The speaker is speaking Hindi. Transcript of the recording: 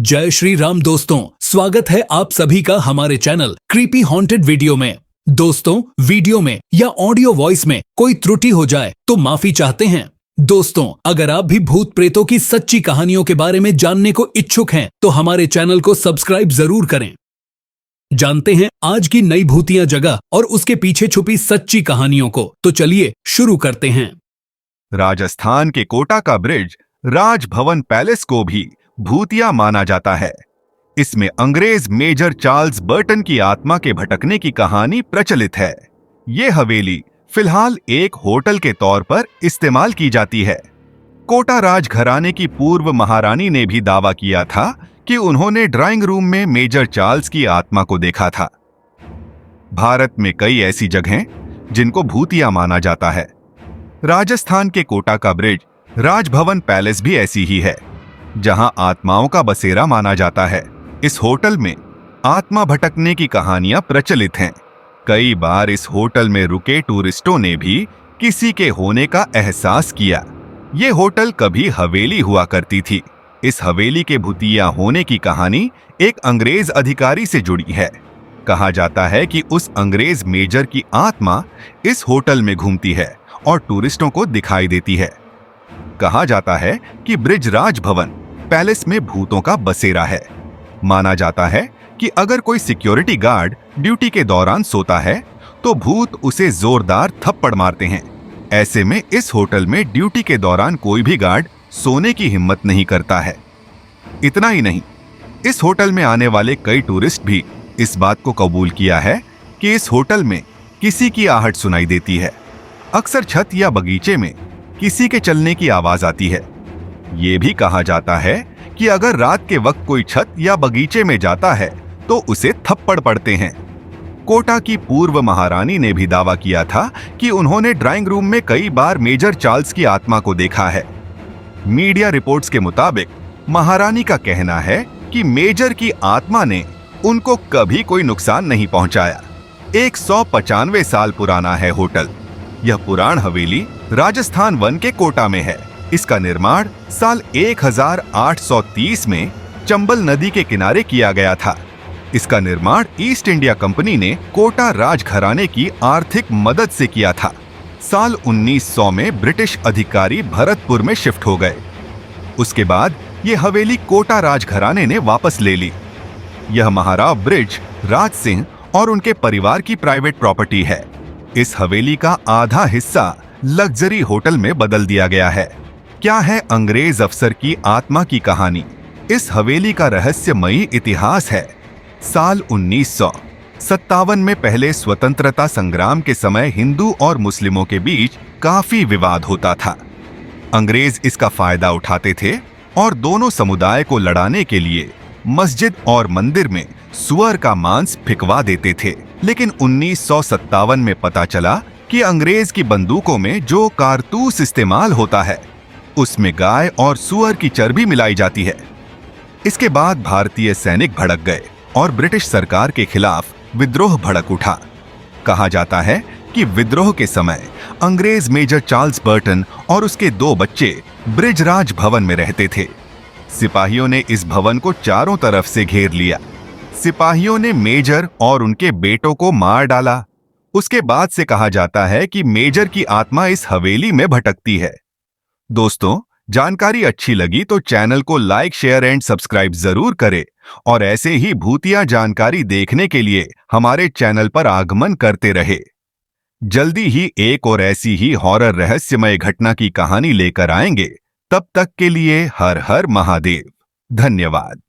जय श्री राम दोस्तों, स्वागत है आप सभी का हमारे चैनल क्रीपी हॉन्टेड वीडियो में। दोस्तों, वीडियो में या ऑडियो वॉइस में कोई त्रुटि हो जाए तो माफी चाहते हैं। दोस्तों, अगर आप भी भूत प्रेतों की सच्ची कहानियों के बारे में जानने को इच्छुक हैं तो हमारे चैनल को सब्सक्राइब जरूर करें। जानते हैं आज की नई भूतिया जगह और उसके पीछे छुपी सच्ची कहानियों को। तो चलिए शुरू करते हैं। राजस्थान के कोटा का ब्रिज राजभवन पैलेस को भी भूतिया माना जाता है। इसमें अंग्रेज मेजर चार्ल्स बर्टन की आत्मा के भटकने की कहानी प्रचलित है। ये हवेली फिलहाल एक होटल के तौर पर इस्तेमाल की जाती है। कोटा राजघराने की पूर्व महारानी ने भी दावा किया था कि उन्होंने ड्राइंग रूम में मेजर चार्ल्स की आत्मा को देखा था। भारत में कई ऐसी जगहें जिनको भूतिया माना जाता है। राजस्थान के कोटा का ब्रिज राजभवन पैलेस भी ऐसी ही है, जहां आत्माओं का बसेरा माना जाता है। इस होटल में आत्मा भटकने की कहानियां प्रचलित हैं। कई बार इस होटल में रुके टूरिस्टों ने भी किसी के होने का एहसास किया। ये होटल कभी हवेली हुआ करती थी। इस हवेली के भूतिया होने की कहानी एक अंग्रेज अधिकारी से जुड़ी है। कहा जाता है कि उस अंग्रेज मेजर की आत्मा इस होटल में घूमती है और टूरिस्टों को दिखाई देती है। कहा जाता है कि ब्रिज राजभवन पैलेस में भूतों का बसेरा है। माना जाता है कि अगर कोई सिक्योरिटी गार्ड ड्यूटी के दौरान सोता है तो भूत उसे जोरदार थप्पड़ मारते हैं। ऐसे में इस होटल में ड्यूटी के दौरान कोई भी गार्ड सोने की हिम्मत नहीं करता है। इतना ही नहीं, इस होटल में आने वाले कई टूरिस्ट भी इस बात को कबूल किया है कि इस होटल में किसी की आहट सुनाई देती है। अक्सर छत या बगीचे में किसी के चलने की आवाज आती है। ये भी कहा जाता है कि अगर रात के वक्त कोई छत या बगीचे में जाता है तो उसे थप्पड़ पड़ते हैं। कोटा की पूर्व महारानी ने भी दावा किया था कि उन्होंने ड्राइंग रूम में कई बार मेजर चार्ल्स की आत्मा को देखा है। मीडिया रिपोर्ट्स के मुताबिक महारानी का कहना है कि मेजर की आत्मा ने उनको कभी कोई नुकसान नहीं पहुंचाया। 195 साल पुराना है होटल। यह पुरान हवेली राजस्थान वन के कोटा में है। इसका निर्माण साल 1830 में चंबल नदी के किनारे किया गया था। इसका निर्माण ईस्ट इंडिया कंपनी ने कोटा राजघराने की आर्थिक मदद से किया था। साल 1900 में ब्रिटिश अधिकारी भरतपुर में शिफ्ट हो गए। उसके बाद ये हवेली कोटा राजघराने ने वापस ले ली। यह महाराव ब्रिज राज सिंह और उनके परिवार की प्राइवेट प्रॉपर्टी है। इस हवेली का आधा हिस्सा लग्जरी होटल में बदल दिया गया है। क्या है अंग्रेज अफसर की आत्मा की कहानी? इस हवेली का रहस्यमयी इतिहास है। साल 1957 में पहले स्वतंत्रता संग्राम के समय हिंदू और मुस्लिमों के बीच काफी विवाद होता था। अंग्रेज इसका फायदा उठाते थे और दोनों समुदाय को लड़ाने के लिए मस्जिद और मंदिर में सुअर का मांस फिकवा देते थे। लेकिन 1957 में पता चला कि अंग्रेज की बंदूकों में जो कारतूस इस्तेमाल होता है उसमें गाय और सुअर की चर्बी मिलाई जाती है। इसके बाद भारतीय सैनिक भड़क गए और ब्रिटिश सरकार के खिलाफ विद्रोह भड़क उठा। कहा जाता है कि विद्रोह के समय अंग्रेज मेजर चार्ल्स बर्टन और उसके 2 बच्चे ब्रिज राज भवन में रहते थे। सिपाहियों ने इस भवन को चारों तरफ से घेर लिया। सिपाहियों ने मेजर और उनके बेटों को मार डाला। उसके बाद से कहा जाता है कि मेजर की आत्मा इस हवेली में भटकती है। दोस्तों, जानकारी अच्छी लगी तो चैनल को लाइक, शेयर एंड सब्सक्राइब जरूर करें और ऐसे ही भूतिया जानकारी देखने के लिए हमारे चैनल पर आगमन करते रहे। जल्दी ही एक और ऐसी ही हॉरर रहस्यमय घटना की कहानी लेकर आएंगे। तब तक के लिए हर हर महादेव। धन्यवाद।